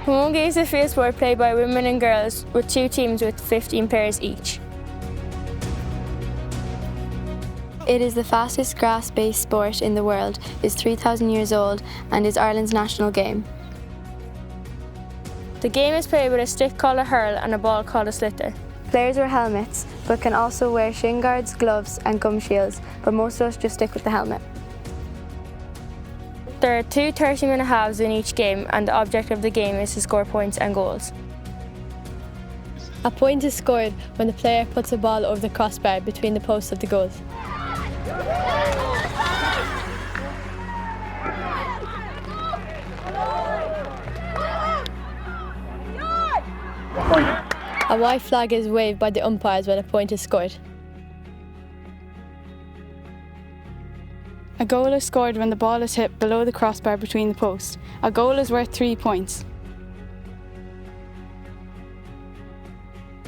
Camogie is a field sport played by women and girls with 2 teams with 15 players each. It is the fastest grass-based sport in the world, is 3,000 years old and is Ireland's national game. The game is played with a stick called a hurl and a ball called a sliotar. Players wear helmets, but can also wear shin guards, gloves and gum shields, but most of us just stick with the helmet. There are 2 30-minute halves in each game, and the object of the game is to score points and goals. A point is scored when the player puts a ball over the crossbar between the posts of the goals. A white flag is waved by the umpires when a point is scored. A goal is scored when the ball is hit below the crossbar between the posts. A goal is worth 3 points.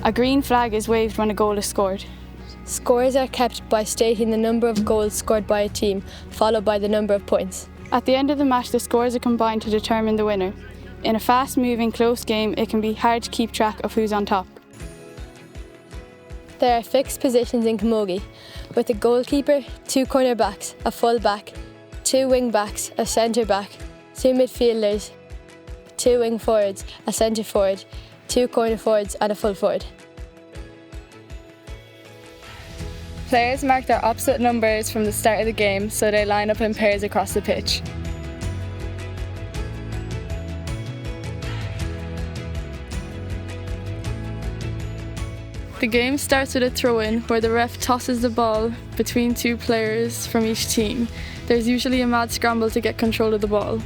A green flag is waved when a goal is scored. Scores are kept by stating the number of goals scored by a team, followed by the number of points. At the end of the match, the scores are combined to determine the winner. In a fast-moving, close game, it can be hard to keep track of who's on top. There are fixed positions in Camogie, with a goalkeeper, 2 cornerbacks, a full-back, 2 wing-backs, a centre-back, 2 midfielders, 2 wing forwards, a centre-forward, 2 corner forwards and a full forward. Players mark their opposite numbers from the start of the game, so they line up in pairs across the pitch. The game starts with a throw-in where the ref tosses the ball between 2 players from each team. There's usually a mad scramble to get control of the ball.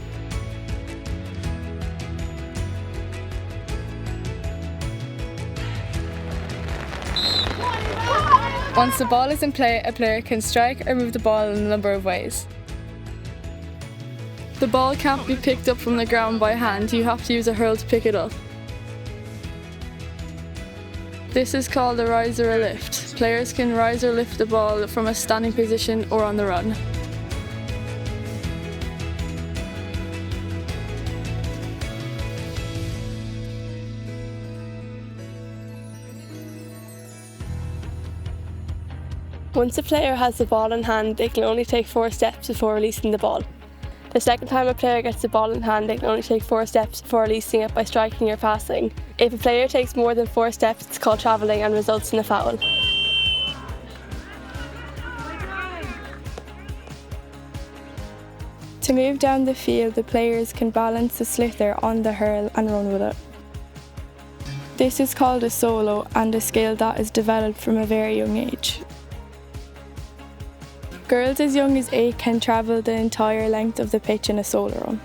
Once the ball is in play, a player can strike or move the ball in a number of ways. The ball can't be picked up from the ground by hand, you have to use a hurl to pick it up. This is called a rise or a lift. Players can rise or lift the ball from a standing position or on the run. Once a player has the ball in hand, they can only take 4 steps before releasing the ball. The second time a player gets the ball in hand, they can only take 4 steps before releasing it by striking or passing. If a player takes more than 4 steps, it's called travelling and results in a foul. To move down the field, the players can balance the sliotar on the hurl and run with it. This is called a solo and a skill that is developed from a very young age. Girls as young as 8 can travel the entire length of the pitch in a solo run.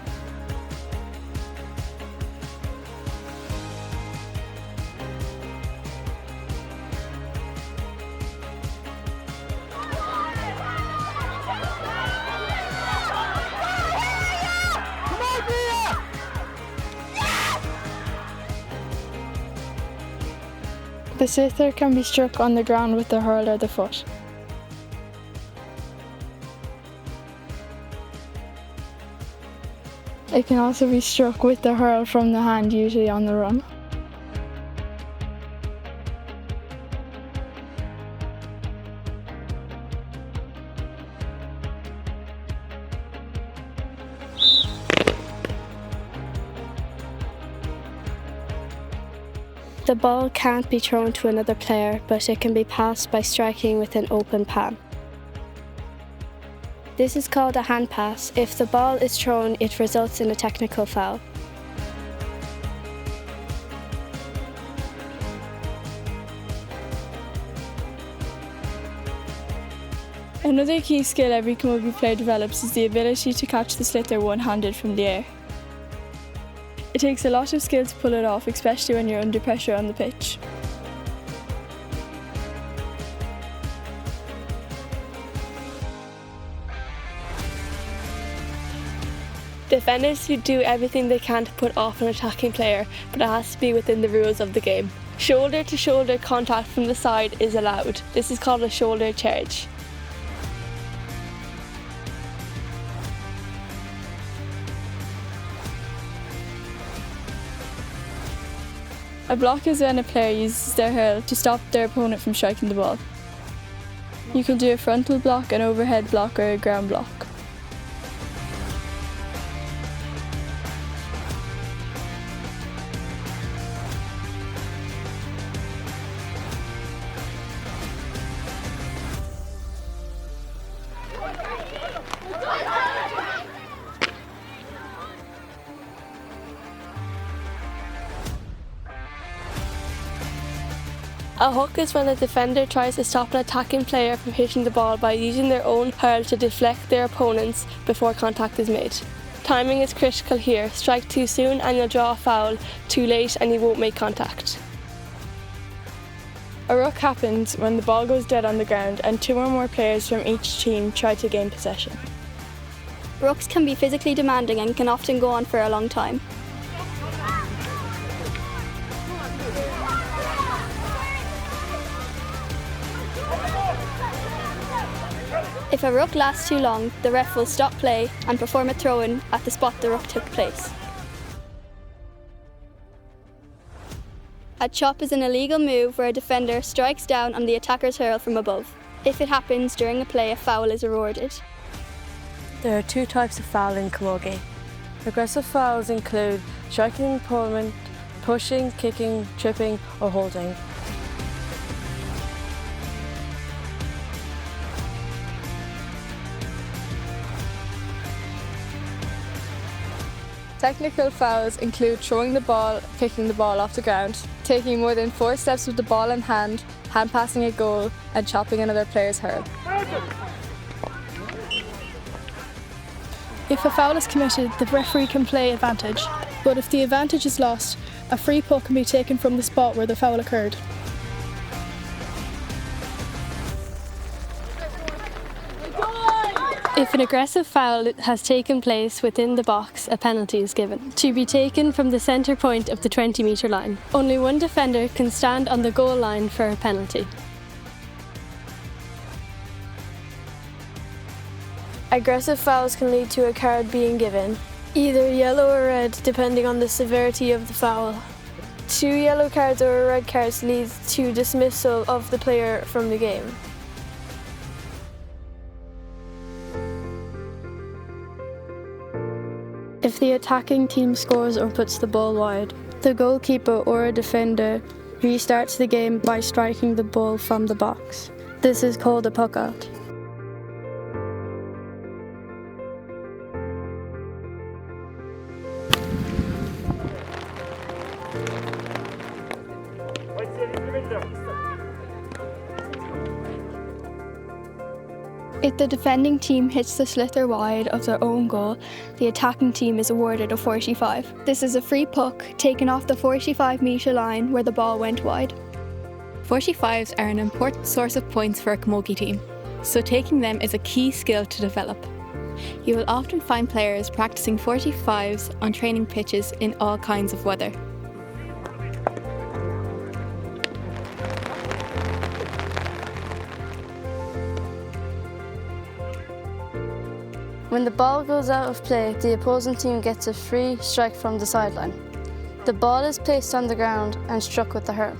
The sliotar can be struck on the ground with the hurl or the foot. It can also be struck with the hurl from the hand, usually on the run. The ball can't be thrown to another player, but it can be passed by striking with an open palm. This is called a hand pass. If the ball is thrown, it results in a technical foul. Another key skill every Camogie player develops is the ability to catch the sliotar one-handed from the air. It takes a lot of skill to pull it off, especially when you're under pressure on the pitch. Defenders who do everything they can to put off an attacking player, but it has to be within the rules of the game. Shoulder to shoulder contact from the side is allowed. This is called a shoulder charge. A block is when a player uses their hurl to stop their opponent from striking the ball. You can do a frontal block, an overhead block, or a ground block. A hook is when a defender tries to stop an attacking player from hitting the ball by using their own hurl to deflect their opponents before contact is made. Timing is critical here. Strike too soon and you'll draw a foul, too late and you won't make contact. A ruck happens when the ball goes dead on the ground and two or more players from each team try to gain possession. Rucks can be physically demanding and can often go on for a long time. If a ruck lasts too long, the ref will stop play and perform a throw-in at the spot the ruck took place. A chop is an illegal move where a defender strikes down on the attacker's hurl from above. If it happens during a play, a foul is awarded. There are two types of foul in Camogie. Aggressive fouls include striking an opponent, pushing, kicking, tripping or holding. Technical fouls include throwing the ball, kicking the ball off the ground, taking more than 4 steps with the ball in hand passing a goal, and chopping another player's hurl. If a foul is committed, the referee can play advantage, but if the advantage is lost, a free puck can be taken from the spot where the foul occurred. If an aggressive foul has taken place within the box, a penalty is given, to be taken from the centre point of the 20-metre line. Only one defender can stand on the goal line for a penalty. Aggressive fouls can lead to a card being given, either yellow or red depending on the severity of the foul. 2 yellow cards or a red card leads to dismissal of the player from the game. If the attacking team scores or puts the ball wide, the goalkeeper or a defender restarts the game by striking the ball from the box. This is called a puck out. If the defending team hits the sliotar wide of their own goal, the attacking team is awarded a 45. This is a free puck taken off the 45-metre line where the ball went wide. 45s are an important source of points for a Camogie team, so taking them is a key skill to develop. You will often find players practicing 45s on training pitches in all kinds of weather. When the ball goes out of play, the opposing team gets a free strike from the sideline. The ball is placed on the ground and struck with the hurl.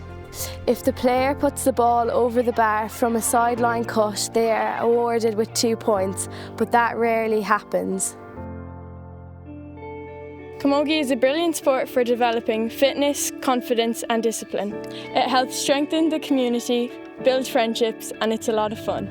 If the player puts the ball over the bar from a sideline cut, they are awarded with 2 points, but that rarely happens. Camogie is a brilliant sport for developing fitness, confidence and discipline. It helps strengthen the community, build friendships and it's a lot of fun.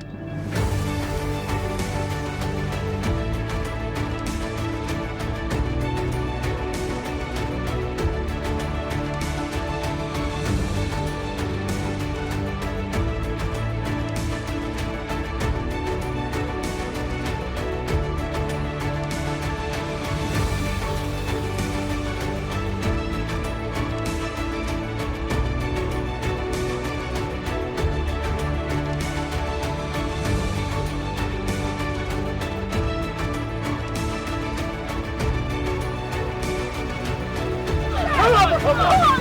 Come on!